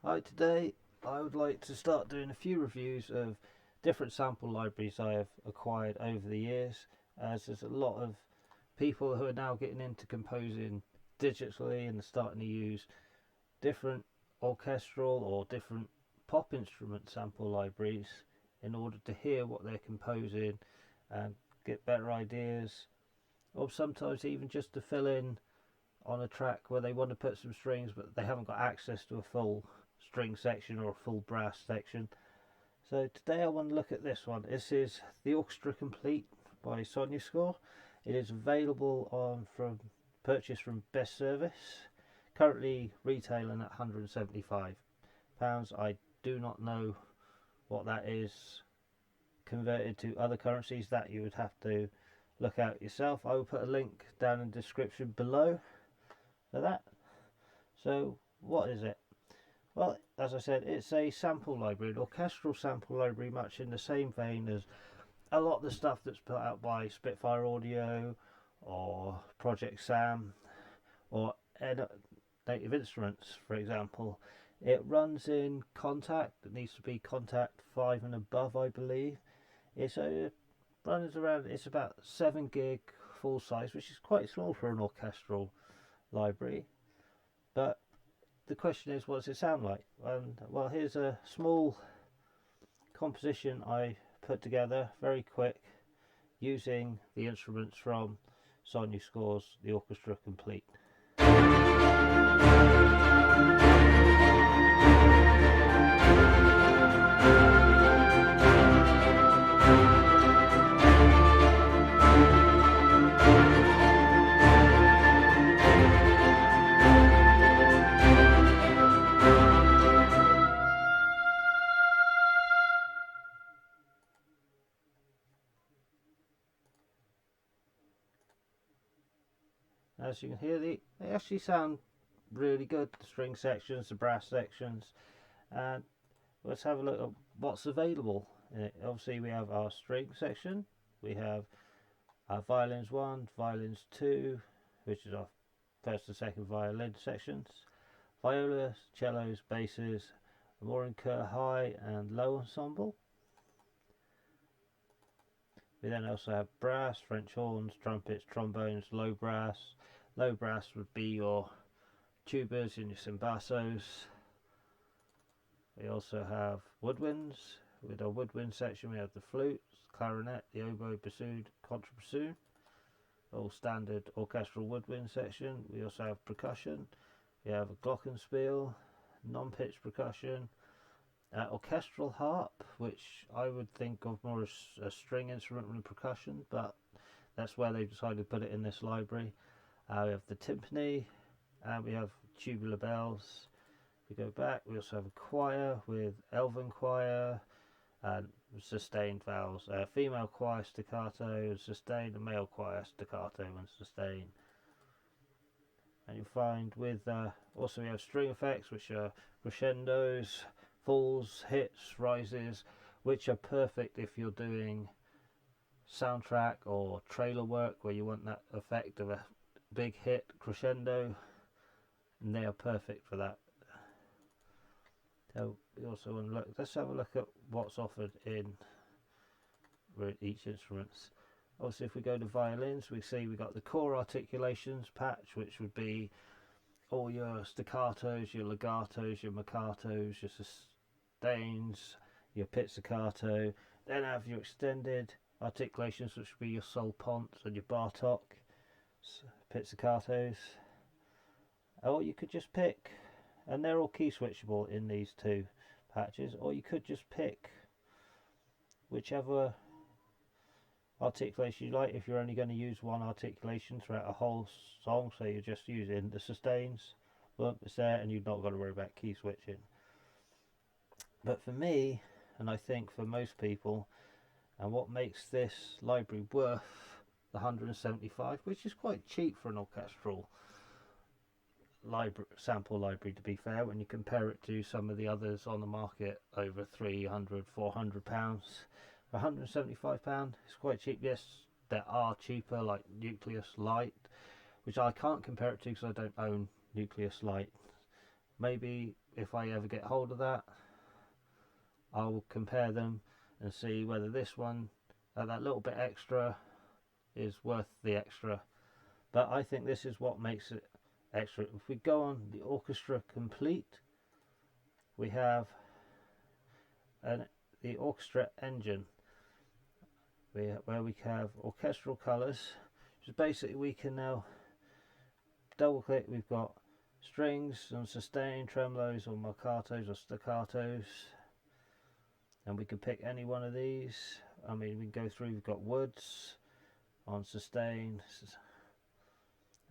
Hi, today I would like to start doing a few reviews of different sample libraries I have acquired over the years, as there's a lot of people who are now getting into composing digitally and starting to use different orchestral or different pop instrument sample libraries in order to hear what they're composing and get better ideas, or sometimes even just to fill in on a track where they want to put some strings but they haven't got access to a full string section or a full brass section. So today I want to look at this one. This is the Orchestra Complete by Sonuscore. It is available on from purchase from Best Service, currently retailing at £175. I do not know what that is converted to other currencies. That you would have to look out yourself. I will put a link down in the description below for that. So what is it? Well, as I said, it's a sample library, an orchestral sample library, much in the same vein as a lot of the stuff that's put out by Spitfire Audio or Project Sam or Native Instruments, for example. It runs in Contact. It needs to be Contact 5 and above, I believe. It's runs around. It's about 7 gig full size, which is quite small for an orchestral library. But the question is, what does it sound like? And well, here's a small composition I put together, very quick, using the instruments from Sonuscore's The Orchestra Complete. As you can hear, they actually sound really good, the string sections, the brass sections. And let's have a look at what's available in it. Obviously we have our string section, we have our violins 1, violins 2, which is our first and second violin sections, violas, cellos, basses, a more incur high and low ensemble. We then also have brass, French horns, trumpets, trombones, low brass. Low brass would be your tubas and your cymbassos. We also have woodwinds. With our woodwind section we have the flutes, clarinet, the oboe, bassoon, contrabassoon. All standard orchestral woodwind section. We also have percussion. We have a glockenspiel, non-pitched percussion, orchestral harp, which I would think of more as a string instrument than percussion, but that's where they've decided to put it in this library. We have the timpani, and we have tubular bells. We go back, we also have a choir with elven choir and sustained vowels, female choir staccato and sustain, a male choir staccato and sustain. And you'll find with also we have string effects, which are crescendos, falls, hits, rises, which are perfect if you're doing soundtrack or trailer work where you want that effect of a big hit crescendo, and they are perfect for that. So we also want to look. Let's have a look at what's offered in each instruments. Also, if we go to violins, we see we got the core articulations patch, which would be all your staccatos, your legatos, your marcatos, your sustains, your pizzicato. Then have your extended articulations, which would be your sol ponce and your bartok pizzicatos. Or you could just pick, and they're all key switchable in these two patches, or you could just pick whichever articulation you like. If you're only going to use one articulation throughout a whole song, so you're just using the sustains, well, it's there and you've not got to worry about key switching. But for me, and I think for most people, and what makes this library worth the 175, which is quite cheap for an orchestral sample library, to be fair, when you compare it to some of the others on the market over £300, £400. For £175 it's quite cheap. Yes, there are cheaper like Nucleus Lite, which I can't compare it to because I don't own Nucleus Lite. Maybe if I ever get hold of that, I'll compare them and see whether this one, that little bit extra, is worth the extra. But I think this is what makes it extra. If we go on the Orchestra Complete, we have the orchestra engine, where we have orchestral colours, which is basically we can now double click. We've got strings and sustain, tremolos or marcatos or staccatos, and we can pick any one of these. I mean, we can go through. We've got woods on sustain.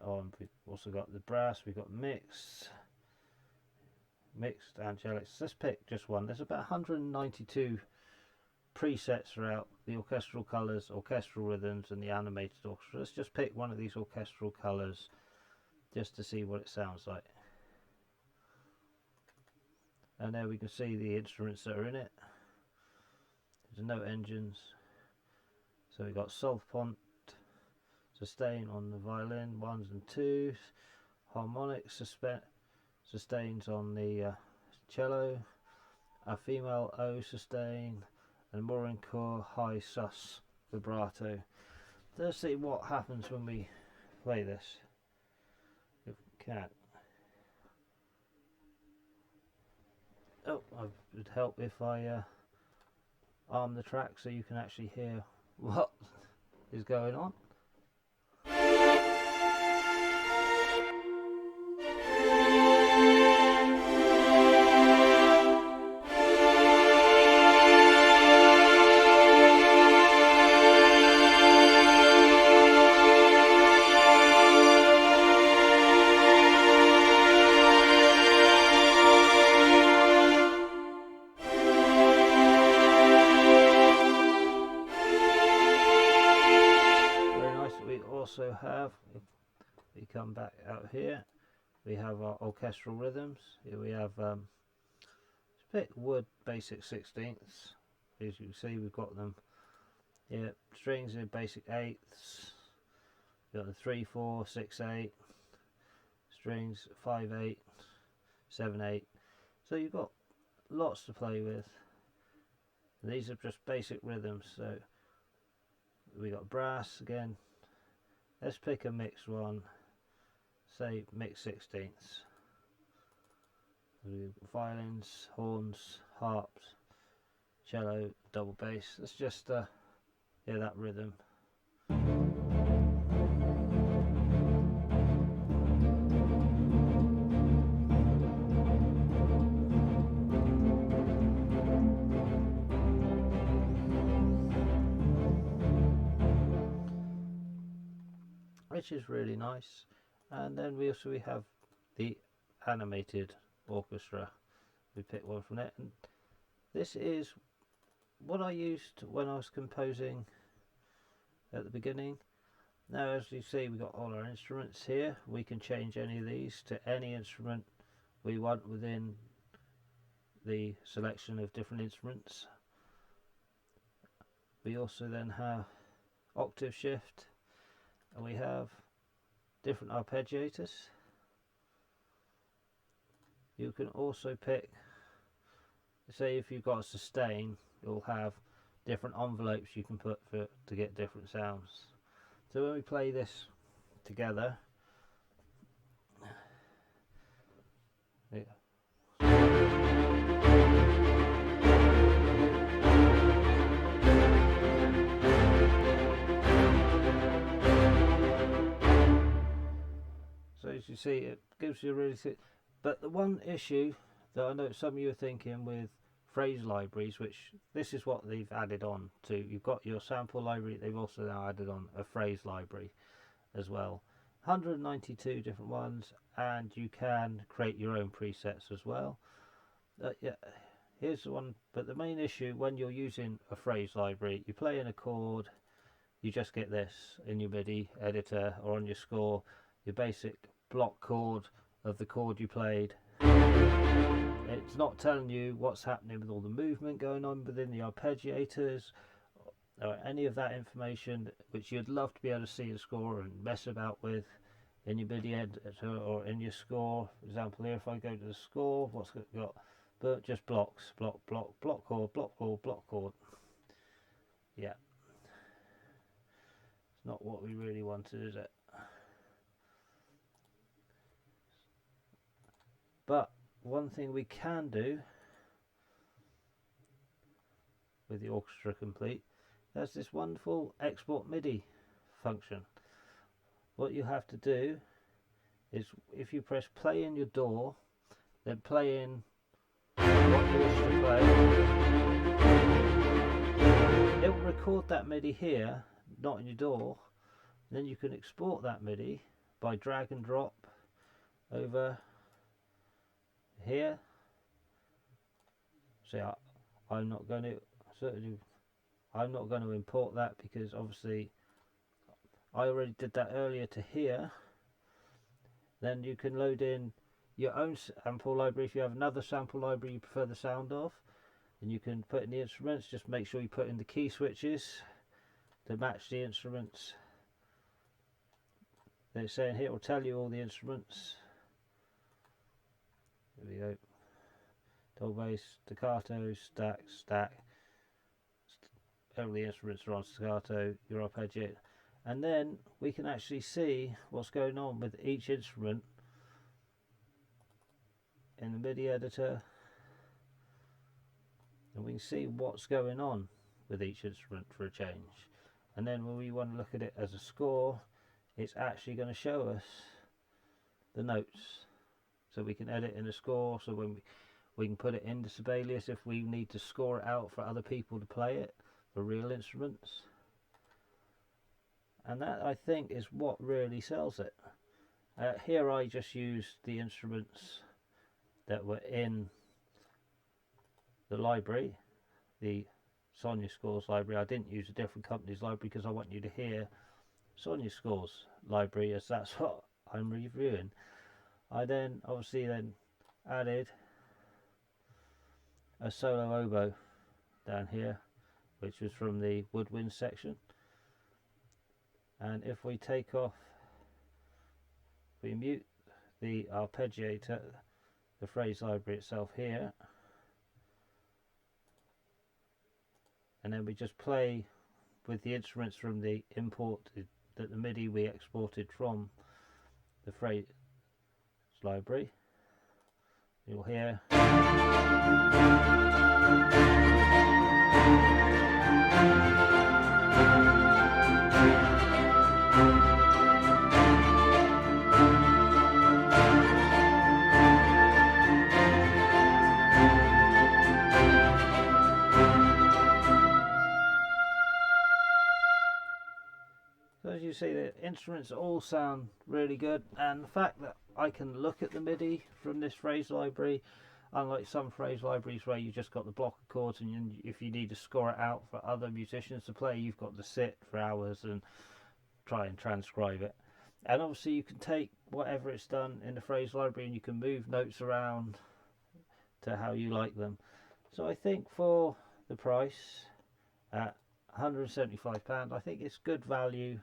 We've also got the brass. We've got mixed, angelics. Let's pick just one. There's about 192 presets throughout the orchestral colours, orchestral rhythms and the animated orchestra. Let's just pick one of these orchestral colours just to see what it sounds like. And there we can see the instruments that are in it. There's no engines. So we've got solfont, sustain on the violin, 1s and 2s, harmonic sustains on the cello, a female O sustain, and Morincourt high sus vibrato. Let's see what happens when we play this. If we can. Oh, it would help if I arm the track so you can actually hear what is going on. Also have, if we come back out here, we have our orchestral rhythms. Here we have pick wood basic 16ths. As you can see, we've got them here. Strings in basic 8ths. We've got the 3, 4, 6, 8. Strings 5, 8, 7, 8. So you've got lots to play with. And these are just basic rhythms. So we got brass again. Let's pick a mixed one, say mixed 16ths. Violins, horns, harps, cello, double bass. Let's just hear that rhythm. Which is really nice. And then we have the animated orchestra. We pick one from it, and this is what I used when I was composing at the beginning. Now, as you see, we've got all our instruments here. We can change any of these to any instrument we want within the selection of different instruments. We also then have octave shift, and we have different arpeggiators. You can also pick, say if you've got a sustain, you'll have different envelopes you can put to get different sounds. So when we play this together, yeah. So as you see, it gives you a really thick. But the one issue that I know some of you are thinking with phrase libraries, which this is what they've added on to. You've got your sample library, they've also now added on a phrase library as well. 192 different ones, and you can create your own presets as well. Yeah, here's the one, but the main issue when you're using a phrase library, you play an chord, you just get this in your MIDI editor or on your score, your basic block chord of the chord you played. It's not telling you what's happening with all the movement going on within the arpeggiators or any of that information which you'd love to be able to see the score and mess about with. in your MIDI editor or in your score. For example, here if I go to the score, what's it got? But just blocks, block chord, block chord, block chord. Yeah, it's not what we really wanted, is it? But one thing we can do with the Orchestra Complete, there's this wonderful export MIDI function. What you have to do is, if you press play in your DAW, then play in what you wish to play, it will record that MIDI here, not in your DAW. Then you can export that MIDI by drag and drop over here. See, I'm not going to import that because obviously I already did that earlier to here. Then you can load in your own sample library if you have another sample library you prefer the sound of, and you can put in the instruments. Just make sure you put in the key switches to match the instruments. They're saying here, it will tell you all the instruments. Here we go. Double bass, staccato, stack. All the instruments are on staccato, your arpeggiator. And then we can actually see what's going on with each instrument in the MIDI editor. And we can see what's going on with each instrument for a change. And then when we want to look at it as a score, it's actually going to show us the notes. So we can edit in a score, so when we can put it into Sibelius if we need to score it out for other people to play it, for real instruments. And that, I think, is what really sells it. Here I just used the instruments that were in the library, the Sonuscore's library. I didn't use a different company's library because I want you to hear Sonuscore's library, as that's what I'm reviewing. I then obviously added a solo oboe down here, which was from the woodwind section. And if we take off, we mute the arpeggiator, the phrase library itself here, and then we just play with the instruments from the the MIDI we exported from the phrase library, you'll hear. So as you see, the instruments all sound really good, and the fact that I can look at the MIDI from this phrase library, unlike some phrase libraries where you just got the block of chords, and if you need to score it out for other musicians to play, you've got to sit for hours and try and transcribe it. And obviously you can take whatever it's done in the phrase library and you can move notes around to how you like them. So I think for the price at £175, I think it's good value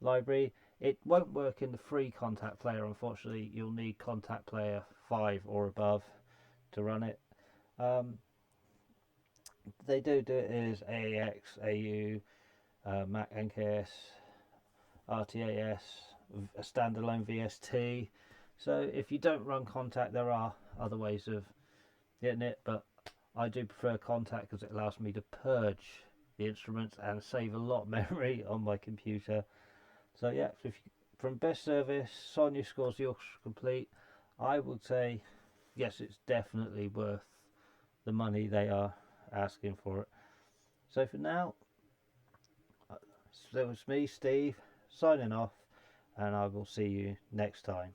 library. It won't work in the free Contact Player, unfortunately. You'll need Contact Player 5 or above to run it. They do it as AAX, AU, Mac NKS, RTAS, a standalone VST. So if you don't run Contact, there are other ways of getting it, but I do prefer Contact because it allows me to purge the instruments and save a lot of memory on my computer. So yeah, from best service, Sonuscore's the Orchestra Complete, I would say yes, it's definitely worth the money they are asking for it. So for now, so it's me, Steve, signing off, and I will see you next time.